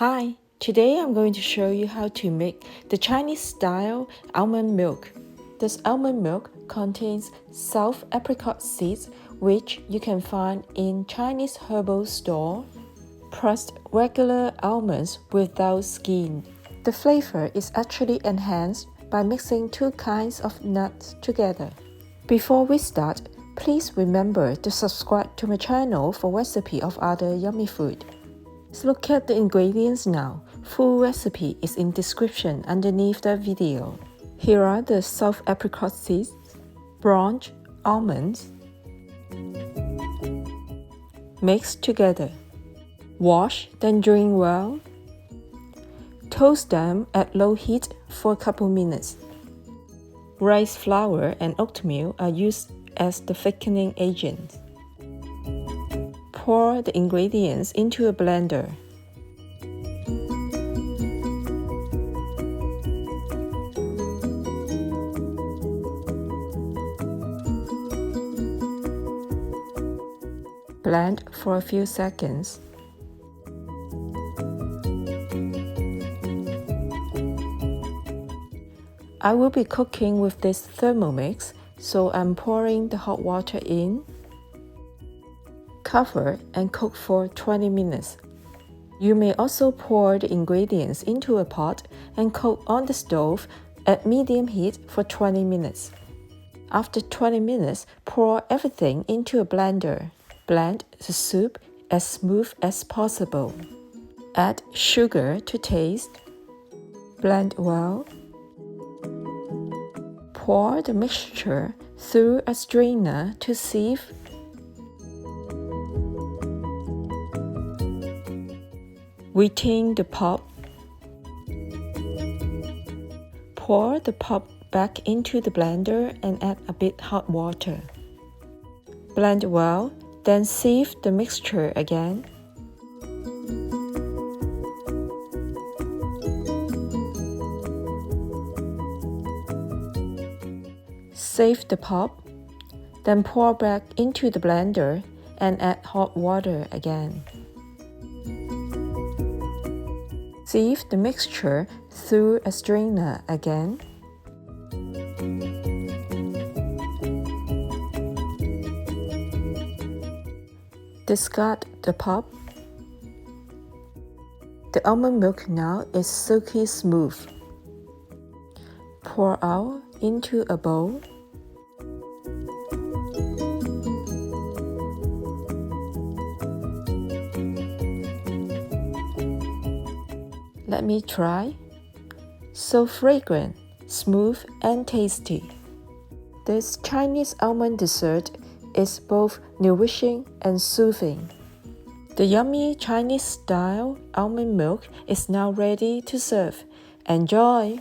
Hi, today I'm going to show you how to make the Chinese-style almond milk. This almond milk contains soft apricot seeds, which you can find in Chinese herbal store, pressed regular almonds without skin. The flavor is actually enhanced by mixing two kinds of nuts together. Before we start, please remember to subscribe to my channel for recipe of other yummy food. Let's look at the ingredients now. Full recipe is in description underneath the video. Here are the soft apricot seeds, blanched almonds. Mix together. Wash, then drain well. Toast them at low heat for a couple minutes. Rice flour and oatmeal are used as the thickening agents. Pour the ingredients into a blender. Blend for a few seconds. I will be cooking with this Thermomix, so I'm pouring the hot water in. Cover and cook for 20 minutes. You may also pour the ingredients into a pot and cook on the stove at medium heat for 20 minutes. After 20 minutes, pour everything into a blender. Blend the soup as smooth as possible. Add sugar to taste. Blend well. Pour the mixture through a strainer to sieve. Retain the pulp. Pour the pulp back into the blender and add a bit hot water. Blend well, then sieve the mixture again. Save the pulp, then pour back into the blender and add hot water again. Sieve the mixture through a strainer again. Discard the pulp. The almond milk now is silky smooth. Pour out into a bowl. Let me try. So fragrant, smooth and tasty. This Chinese almond dessert is both nourishing and soothing. The yummy Chinese-style almond milk is now ready to serve. Enjoy!